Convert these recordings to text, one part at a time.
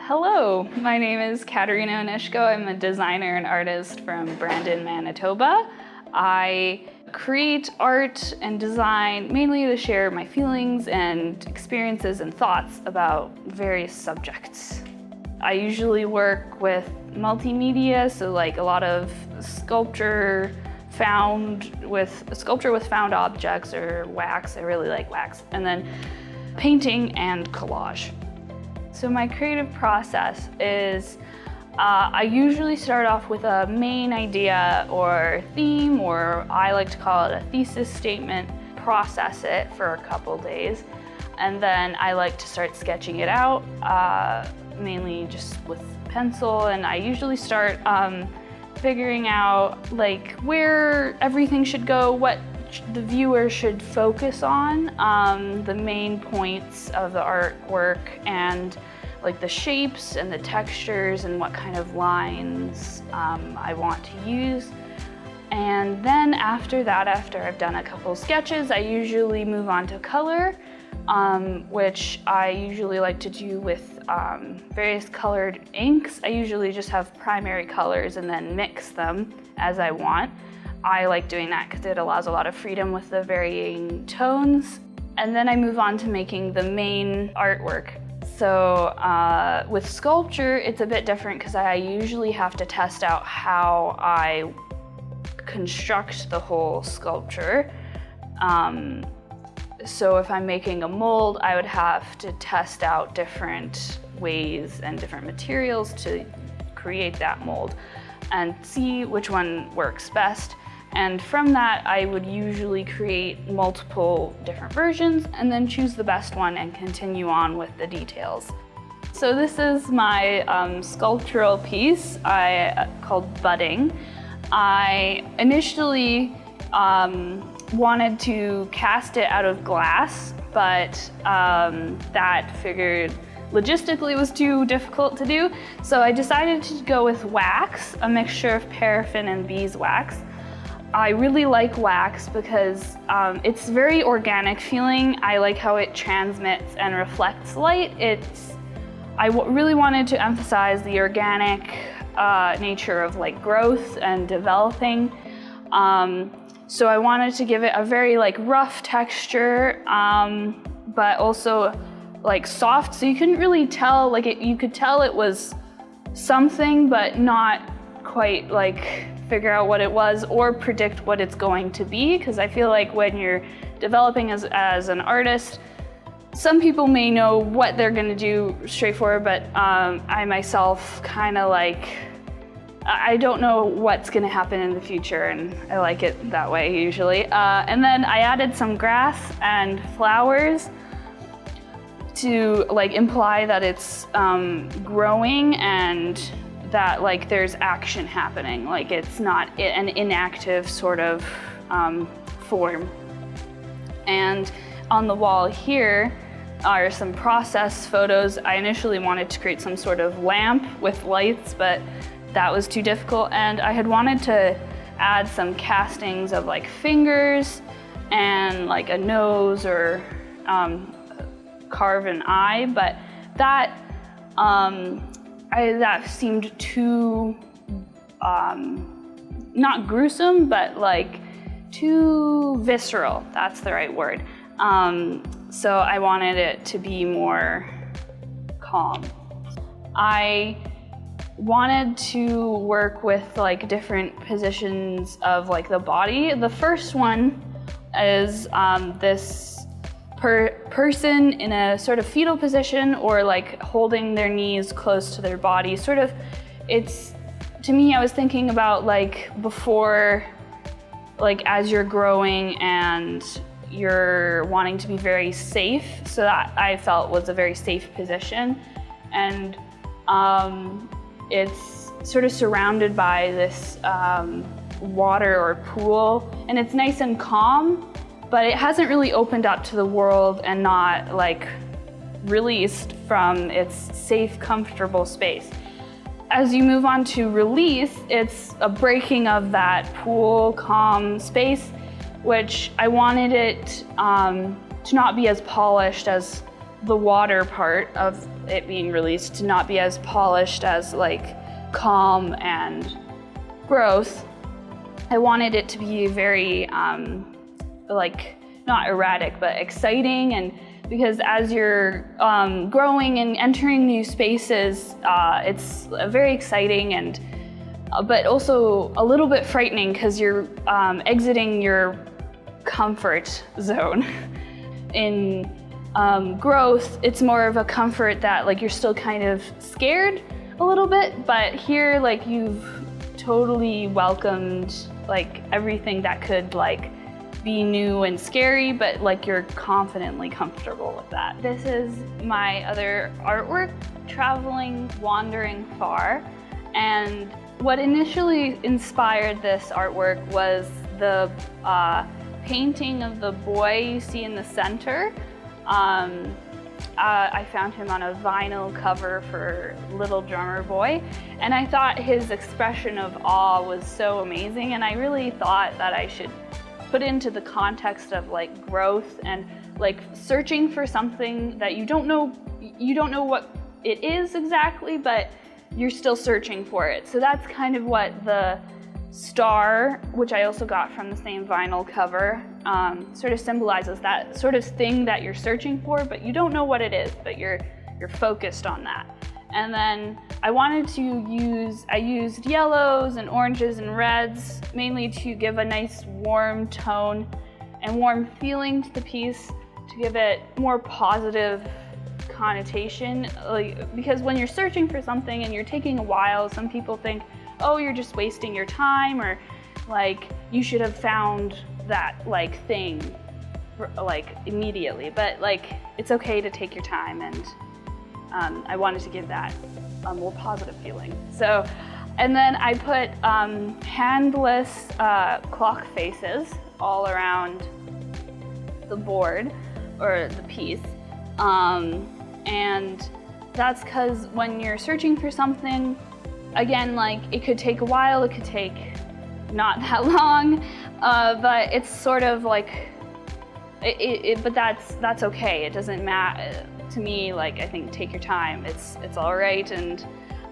Hello, my name is Catarina Onyshko. I'm a designer and artist from Brandon, Manitoba. I create art and design mainly to share my feelings and experiences and thoughts about various subjects. I usually work with multimedia, so like a lot of sculpture with found objects or wax. I really like wax. And then painting and collage. So my creative process is I usually start off with a main idea or theme, or I like to call it a thesis statement, process it for a couple days, and then I like to start sketching it out, mainly just with pencil, and I usually start figuring out like where everything should go, what the viewer should focus on, the main points of the artwork, and like the shapes and the textures and what kind of lines I want to use. And then after that, after I've done a couple sketches, I usually move on to color, which I usually like to do with various colored inks. I usually just have primary colors and then mix them as I want. I like doing that because it allows a lot of freedom with the varying tones. And then I move on to making the main artwork. So with sculpture, it's a bit different because I usually have to test out how I construct the whole sculpture. So if I'm making a mold, I would have to test out different ways and different materials to create that mold and see which one works best. And from that, I would usually create multiple different versions and then choose the best one and continue on with the details. So this is my sculptural piece called Budding. I initially wanted to cast it out of glass, but that figured logistically was too difficult to do. So I decided to go with wax, a mixture of paraffin and beeswax. I really like wax because it's very organic feeling. I like how it transmits and reflects light. I really wanted to emphasize the organic nature of like growth and developing. So I wanted to give it a very like rough texture, but also like soft, so you couldn't really tell, like you could tell it was something, but not quite like figure out what it was or predict what it's going to be, because I feel like when you're developing as an artist, some people may know what they're going to do straightforward, but I myself kind of like, I don't know what's going to happen in the future, and I like it that way usually. And then I added some grass and flowers to like imply that it's growing and that like there's action happening, like it's not an inactive sort of form. And on the wall here are some process photos. I initially wanted to create some sort of lamp with lights, but that was too difficult, and I had wanted to add some castings of like fingers and like a nose or carve an eye, but that that seemed too, not gruesome, but like too visceral, that's the right word. So I wanted it to be more calm. I wanted to work with like different positions of like the body. The first one is this person in a sort of fetal position or like holding their knees close to their body. Sort of, it's, to me, I was thinking about like before, like as you're growing and you're wanting to be very safe. So that I felt was a very safe position. And it's sort of surrounded by this water or pool, and it's nice and calm, but it hasn't really opened up to the world and not like released from its safe, comfortable space. As you move on to release, it's a breaking of that pool, calm space, which I wanted it to not be as polished as the water part of it being released to not be as polished as like calm and growth. I wanted it to be very like not erratic but exciting, and because as you're growing and entering new spaces, it's very exciting and but also a little bit frightening because you're exiting your comfort zone. In growth, it's more of a comfort that like you're still kind of scared a little bit, but here like you've totally welcomed like everything that could like be new and scary, but like you're confidently comfortable with that. This is my other artwork, Traveling Wandering Far, and what initially inspired this artwork was the painting of the boy you see in the center. I found him on a vinyl cover for Little Drummer Boy, and I thought his expression of awe was so amazing, and I really thought that I should put into the context of like growth and like searching for something that you don't know what it is exactly, but you're still searching for it. So that's kind of what the star, which I also got from the same vinyl cover, sort of symbolizes, that sort of thing that you're searching for, but you don't know what it is, but you're focused on that. And then I used yellows and oranges and reds, mainly to give a nice warm tone and warm feeling to the piece, to give it more positive connotation. Because when you're searching for something and you're taking a while, some people think, oh, you're just wasting your time, or like you should have found that like thing like immediately, but like it's okay to take your time, and I wanted to give that a more positive feeling. So, and then I put handless clock faces all around the board or the piece, and that's because when you're searching for something, again, like it could take a while, it could take not that long, but it's sort of like, but that's okay. It doesn't matter to me. Like I think take your time. It's all right, and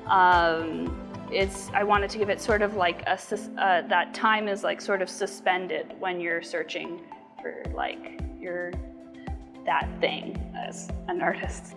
I wanted to give it sort of like that time is like sort of suspended when you're searching for like that thing as an artist.